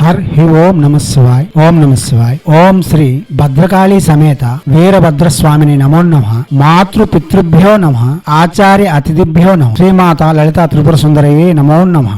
హి ఓం నమ శివాయ్. ఓం నమ శివాయ్. ఓం శ్రీ భద్రకాళీ సమేత వీరభద్రస్వామిని నమో నమః. మాతృ పితృభ్యో నమః. ఆచార్య అతిథిభ్యో నమః. శ్రీమాత లలితా త్రిపుర సుందరయే నమో నమః.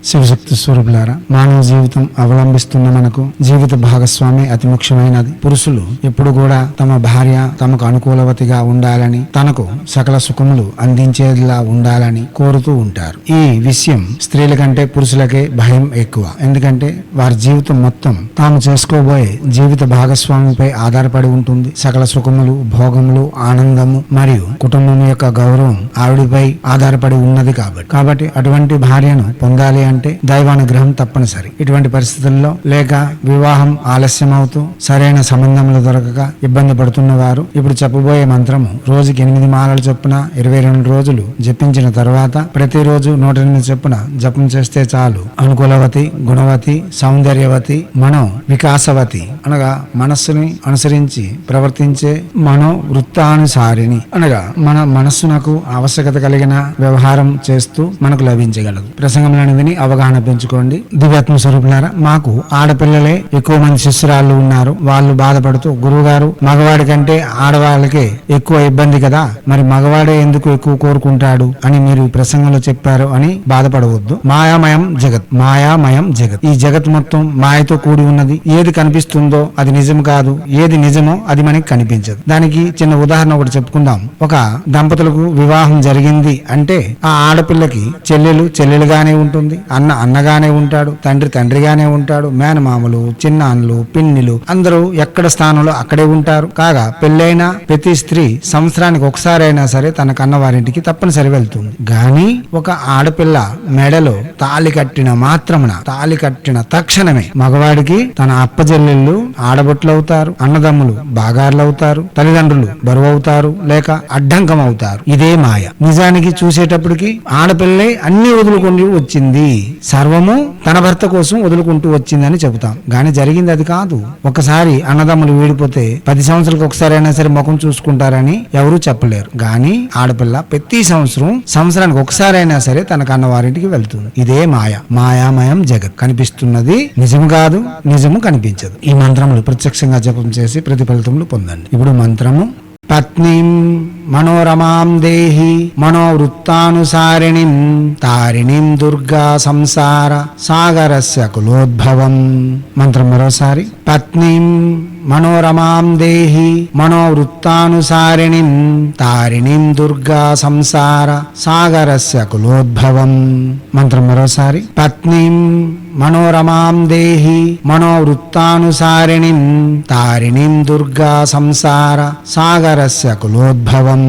శివశక్తి స్వరూపులారా, మానవ జీవితం అవలంబిస్తున్న మనకు జీవిత భాగస్వామి అతి ముఖ్యమైనది. పురుషులు ఎప్పుడు కూడా తమ భార్య తమకు అనుకూలవతిగా ఉండాలని, తనకు సకల సుఖములు అందించేదిలా ఉండాలని కోరుతూ ఉంటారు. ఈ విషయం స్త్రీల కంటే పురుషులకే భయం ఎక్కువ. ఎందుకంటే వారి జీవితం మొత్తం తాము చేసుకోబోయే జీవిత భాగస్వామిపై ఆధారపడి ఉంటుంది. సకల సుఖములు, భోగములు, ఆనందము మరియు కుటుంబం యొక్క గౌరవం ఆవిడిపై ఆధారపడి ఉన్నది. కాబట్టి అటువంటి భార్యను పొందాలి అంటే దైవానుగ్రహం తప్పనిసరి. ఇటువంటి పరిస్థితుల్లో లేక వివాహం ఆలస్యం అవుతూ సరైన సంబంధములు దొరకక ఇబ్బంది పడుతున్న వారు ఇప్పుడు చెప్పబోయే మంత్రము రోజుకి 8 మాలలు చొప్పున 22 రోజులు జపించిన తర్వాత ప్రతిరోజు 108 చొప్పున జపం చేస్తే చాలు. అనుకూలవతి, గుణవతి, సౌందర్యవతి, మనో వికాసవతి అనగా మనస్సుని అనుసరించి ప్రవర్తించే మనో వృత్తానుసారిని అనగా మన మనస్సునకు ఆవశ్యకత కలిగిన వ్యవహారం చేస్తూ మనకు లభించగలదు. ప్రసంగంలోని విని అవగాహన పెంచుకోండి. దివ్యాత్మ స్వరూపులారా, మాకు ఆడపిల్లలే ఎక్కువ మంది శిష్యురాళ్ళు ఉన్నారు. వాళ్ళు బాధపడుతూ, గురువుగారు మగవాడి కంటే ఆడవాళ్ళకే ఎక్కువ ఇబ్బంది కదా, మరి మగవాడే ఎందుకు ఎక్కువ కోరుకుంటాడు అని మీరు ప్రసంగంలో చెప్పారు అని బాధపడవద్దు. మాయామయం జగత్, మాయామయం జగత్. ఈ జగత్ మొత్తం మాయతో కూడి ఉన్నది. ఏది కనిపిస్తుందో అది నిజం కాదు, ఏది నిజమో అది మనకి కనిపించదు. దానికి చిన్న ఉదాహరణ ఒకటి చెప్పుకుందాం. ఒక దంపతులకు వివాహం జరిగింది అంటే ఆ ఆడపిల్లకి చెల్లెలు చెల్లెలుగానే ఉంటుంది, అన్న అన్నగానే ఉంటాడు, తండ్రి తండ్రిగానే ఉంటాడు, మేనమామలు, చిన్నాన్లు, పిన్నిలు అందరూ ఎక్కడ స్థానంలో అక్కడే ఉంటారు. కాగా పెళ్ళైన ప్రతి స్త్రీ సంవత్సరానికి ఒకసారైనా సరే తన కన్నవారింటికి తప్పనిసరి వెళ్తుంది. గాని ఒక ఆడపిల్ల మెడలో తాళి కట్టిన మాత్రమున, తాళి కట్టిన తక్షణమే మగవాడికి తన అప్పజెల్లెళ్ళు ఆడబొట్లు అవుతారు, అన్నదమ్ములు బాగార్లు అవుతారు, తల్లిదండ్రులు బరువు అవుతారు, లేక అడ్డంకం అవుతారు. ఇదే మాయ. నిజానికి చూసేటప్పటికి ఆడపిల్లే అన్ని వదులుకొని వచ్చింది, సర్వము తన భర్త కోసం వదులుకుంటూ వచ్చిందని చెబుతాం. గాని జరిగింది అది కాదు. ఒకసారి అన్నదమ్ములు వీడిపోతే 10 సంవత్సరాలకు ఒకసారి అయినా సరే ముఖం చూసుకుంటారని ఎవరూ చెప్పలేరు. గాని ఆడపిల్ల ప్రతి సంవత్సరానికి ఒకసారి అయినా సరే తన కన్నవారింటికి వెళ్తుంది. ఇదే మాయ. మాయామయం జగత్. కనిపిస్తున్నది నిజం కాదు, నిజము కనిపించదు. ఈ మంత్రములు ప్రత్యక్షంగా జపం చేసి ప్రతిఫలితములు పొందండి. ఇప్పుడు మంత్రము: పత్నీం మనోరమాం దేహి మనోవృత్తానుసారిణిం తారిణిం దుర్గా సంసార సాగరస్య కులోద్భవం. మంత్రం మరోసారి: పత్నీం మనోరమాం దేహి మనోవృత్తానుసారిణిం తారిణిం దుర్గా సంసార సాగరస్య కులోద్భవం. మంత్రం మరోసారి: పత్నీం మనోరమాం దేహి మనోవృత్తానుసారిణిం తారిణిం దుర్గా సంసార సాగరస్య కులోద్భవం.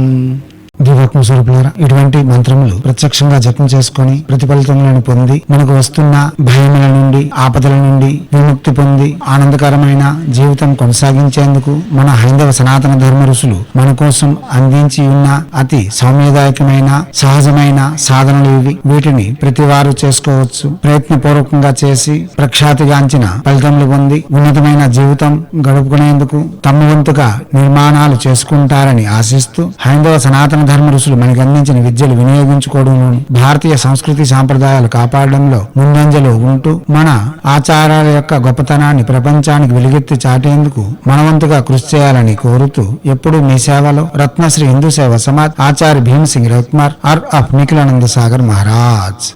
దివ్యాత్మ స్వరూపులారా, ఇటువంటి మంత్రములు ప్రత్యక్షంగా జపం చేసుకుని ప్రతిఫలితములను పొంది మనకు వస్తున్న భయముల నుండి, ఆపదల నుండి విముక్తి పొంది ఆనందకరమైన జీవితం కొనసాగించేందుకు మన హైందవ సనాతన ధర్మ ఋషులు మన కోసం అందించి ఉన్న అతి సౌమ్యదాయకమైన సహజమైన సాధనలు ఇవి. వీటిని ప్రతివారు చేసుకోవచ్చు. ప్రయత్నపూర్వకంగా చేసి ప్రఖ్యాతిగాంచిన ఫలితములు పొంది ఉన్నతమైన జీవితం గడుపుకునేందుకు తమ వంతుగా నిర్మాణాలు చేసుకుంటారని ఆశిస్తూ హైందవ సనాతన ధర్మ ఋషులు మనకు అందించిన విద్యలు వినియోగించుకోవడంలోను, భారతీయ సంస్కృతి సాంప్రదాయాలు కాపాడడంలో ముందంజలో ఉంటూ మన ఆచారాల యొక్క గొప్పతనాన్ని ప్రపంచానికి వెలుగెత్తి చాటేందుకు మనవంతుగా కృషి చేయాలని కోరుతూ ఎప్పుడు మీ సేవలో రత్నశ్రీ హిందూ సేవ సమాజ్ ఆచార్య భీమ్ సింగ్ రవికుమార్ ఆర్ ఆఫ్ నిఖిలానంద సాగర్ మహారాజ్.